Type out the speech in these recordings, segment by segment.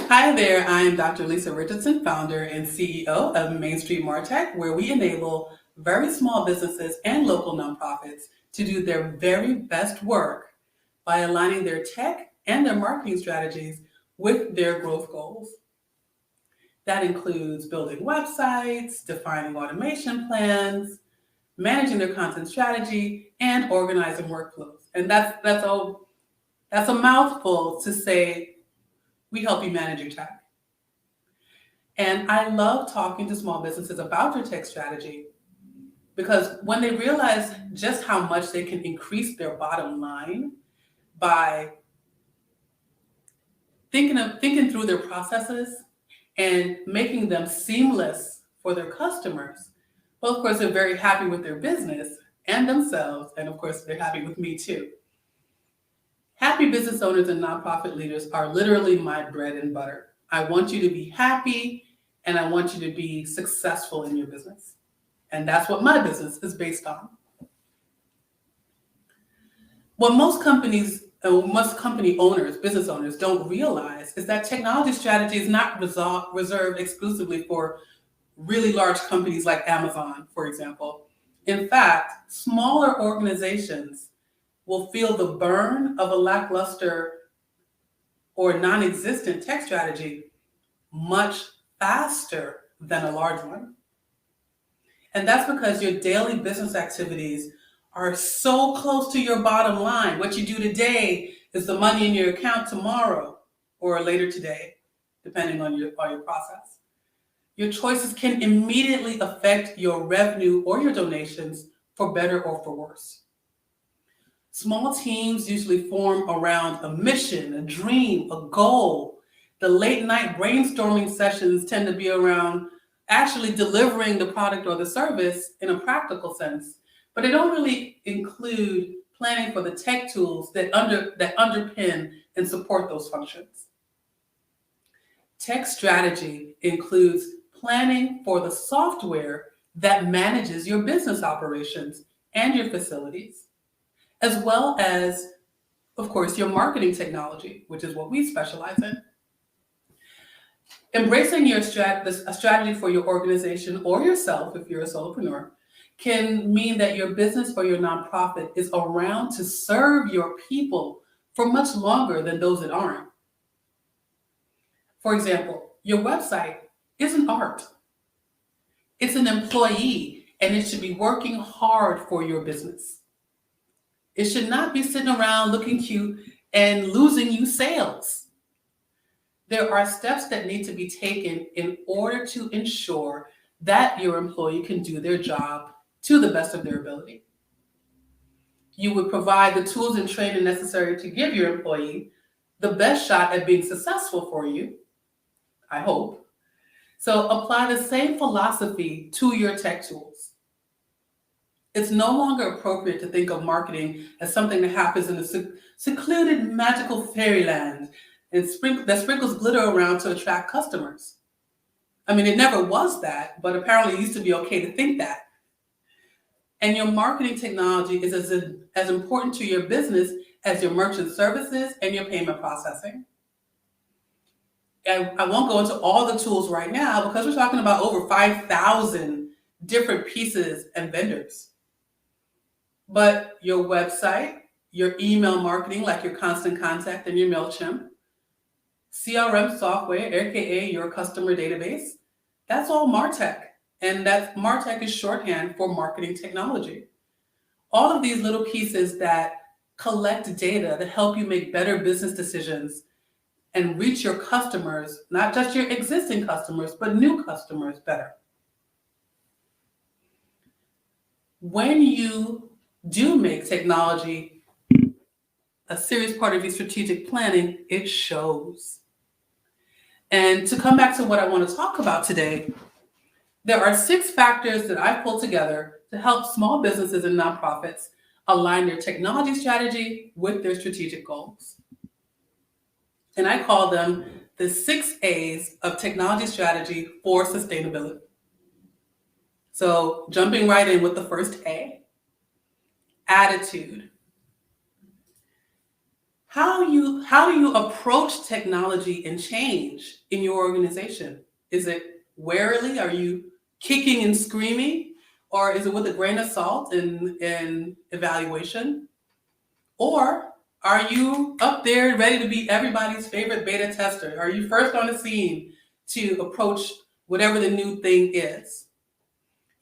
Hi there, I am Dr. Lisa Richardson, founder and CEO of Main Street Martech, where we enable very small businesses and local nonprofits to do their very best work by aligning their tech and their marketing strategies with their growth goals. That includes building websites, defining automation plans, managing their content strategy, and organizing workflows. And that's a mouthful to say we help you manage your tech. And I love talking to small businesses about their tech strategy because when they realize just how much they can increase their bottom line by thinking through their processes and making them seamless for their customers. Well, of course, they're very happy with their business and themselves, and of course, they're happy with me too. Happy business owners and nonprofit leaders are literally my bread and butter. I want you to be happy and I want you to be successful in your business. And that's what my business is based on. What most company owners, business owners don't realize is that technology strategy is not reserved exclusively for really large companies like Amazon, for example. In fact, smaller organizations will feel the burn of a lackluster or non-existent tech strategy much faster than a large one. And that's because your daily business activities are so close to your bottom line. What you do today is the money in your account tomorrow or later today, depending on your process. Your choices can immediately affect your revenue or your donations for better or for worse. Small teams usually form around a mission, a dream, a goal. The late night brainstorming sessions tend to be around actually delivering the product or the service in a practical sense, but they don't really include planning for the tech tools that underpin and support those functions. Tech strategy includes planning for the software that manages your business operations and your facilities, as well as, of course, your marketing technology, which is what we specialize in. Embracing a strategy for your organization or yourself, if you're a solopreneur, can mean that your business or your nonprofit is around to serve your people for much longer than those that aren't. For example, your website isn't art. It's an employee, and it should be working hard for your business. It should not be sitting around looking cute and losing you sales. There are steps that need to be taken in order to ensure that your employee can do their job to the best of their ability. You would provide the tools and training necessary to give your employee the best shot at being successful for you, I hope. So apply the same philosophy to your tech tools. It's no longer appropriate to think of marketing as something that happens in a secluded magical fairyland and that sprinkles glitter around to attract customers. I mean, it never was that, but apparently it used to be okay to think that. And your marketing technology is as important to your business as your merchant services and your payment processing. And I won't go into all the tools right now because we're talking about over 5,000 different pieces and vendors. But your website, your email marketing, like your Constant Contact and your MailChimp, CRM software, aka your customer database, that's all MarTech. And that MarTech is shorthand for marketing technology. All of these little pieces that collect data that help you make better business decisions and reach your customers, not just your existing customers, but new customers better. When you do make technology a serious part of your strategic planning, it shows. And to come back to what I want to talk about today, there are 6 factors that I pulled together to help small businesses and nonprofits align their technology strategy with their strategic goals. And I call them the 6 A's of technology strategy for sustainability. So jumping right in with the first A, attitude. How do you approach technology and change in your organization? Is it warily? Are you kicking and screaming? Or is it with a grain of salt and evaluation? Or are you up there ready to be everybody's favorite beta tester? Are you first on the scene to approach whatever the new thing is?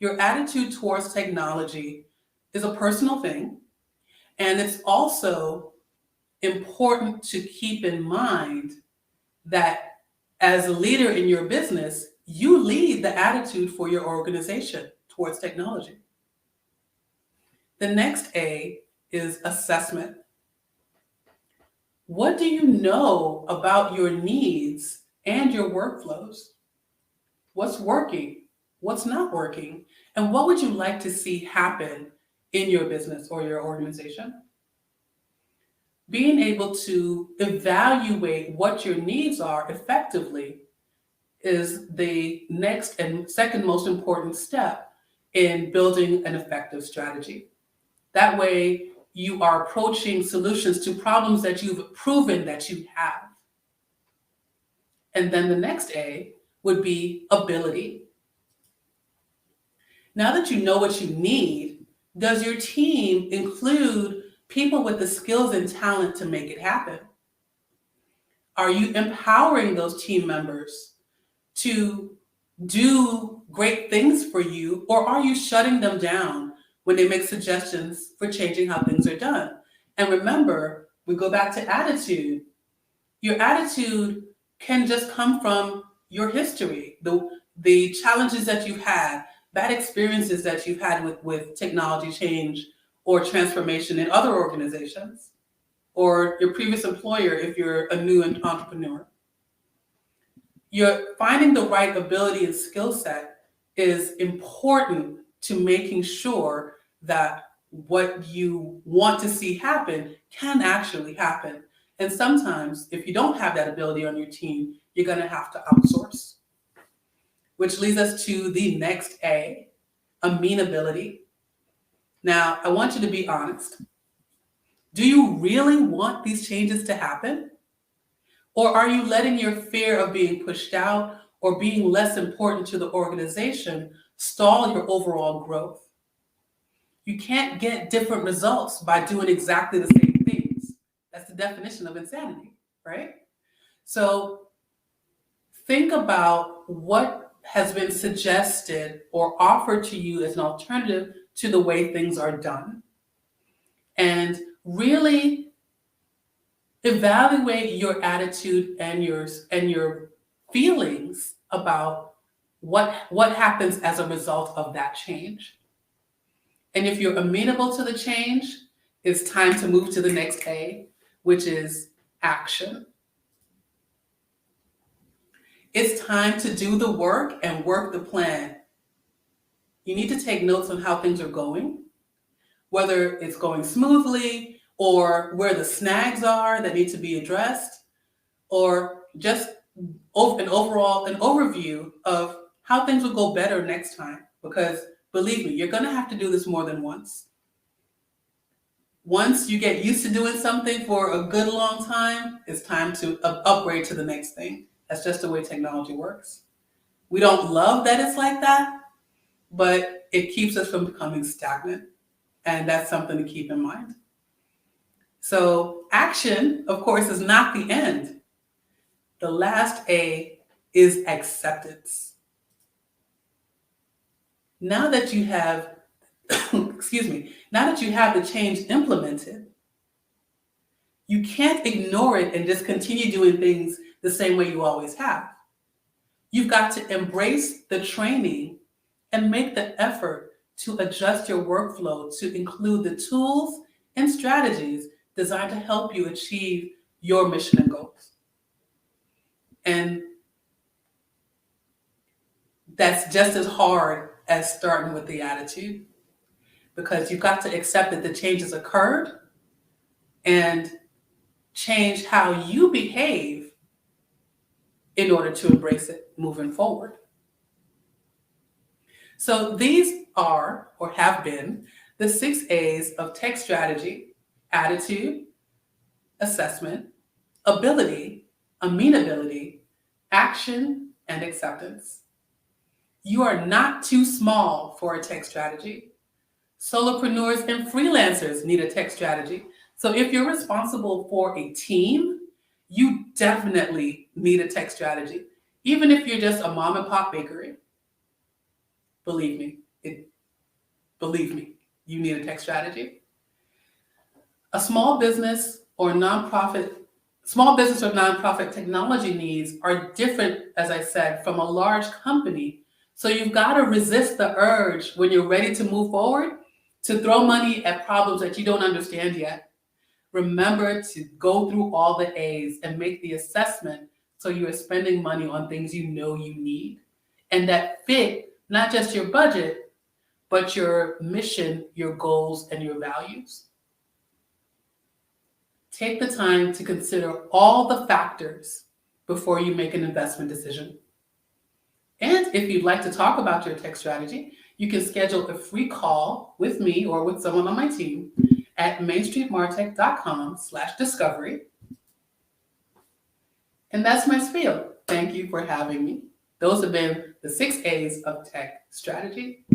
Your attitude towards technology is a personal thing, and it's also important to keep in mind that as a leader in your business, you lead the attitude for your organization towards technology. The next A is assessment. What do you know about your needs and your workflows? What's working? What's not working? And what would you like to see happen in your business or your organization? Being able to evaluate what your needs are effectively is the next and second most important step in building an effective strategy. That way, you are approaching solutions to problems that you've proven that you have. And then the next A would be ability. Now that you know what you need, does your team include people with the skills and talent to make it happen? Are you empowering those team members to do great things for you, or are you shutting them down when they make suggestions for changing how things are done? And remember, we go back to attitude. Your attitude can just come from your history, the challenges that you've had, bad experiences that you've had with technology change or transformation in other organizations, or your previous employer if you're a new entrepreneur. You're finding the right ability and skill set is important to making sure that what you want to see happen can actually happen. And sometimes, if you don't have that ability on your team, you're going to have to outsource. Which leads us to the next A, amenability. Now, I want you to be honest. Do you really want these changes to happen? Or are you letting your fear of being pushed out or being less important to the organization stall your overall growth? You can't get different results by doing exactly the same things. That's the definition of insanity, right? So think about what has been suggested or offered to you as an alternative to the way things are done. And really evaluate your attitude and your feelings about what happens as a result of that change. And if you're amenable to the change, it's time to move to the next A, which is action. It's time to do the work and work the plan. You need to take notes on how things are going, whether it's going smoothly or where the snags are that need to be addressed, or just an overview of how things will go better next time. Because believe me, you're going to have to do this more than once. Once you get used to doing something for a good long time, it's time to upgrade to the next thing. That's just the way technology works. We don't love that it's like that, but it keeps us from becoming stagnant. And that's something to keep in mind. So action, of course, is not the end. The last A is acceptance. Now that you have, now that you have the change implemented, you can't ignore it and just continue doing things the same way you always have. You've got to embrace the training and make the effort to adjust your workflow to include the tools and strategies designed to help you achieve your mission and goals. And that's just as hard as starting with the attitude, because you've got to accept that the changes occurred and change how you behave in order to embrace it moving forward. So these are, or have been, the 6 A's of tech strategy: attitude, assessment, ability, amenability, action, and acceptance. You are not too small for a tech strategy. Solopreneurs and freelancers need a tech strategy. So if you're responsible for a team, you definitely need a tech strategy. Even if you're just a mom and pop bakery, believe me, you need a tech strategy. A small business or nonprofit technology needs are different, as I said, from a large company. So you've got to resist the urge when you're ready to move forward to throw money at problems that you don't understand yet. Remember to go through all the A's and make the assessment so you are spending money on things you know you need and that fit not just your budget, but your mission, your goals, and your values. Take the time to consider all the factors before you make an investment decision. And if you'd like to talk about your tech strategy, you can schedule a free call with me or with someone on my team at mainstreetmartech.com/discovery. And that's my spiel. Thank you for having me. Those have been the 6 A's of tech strategy.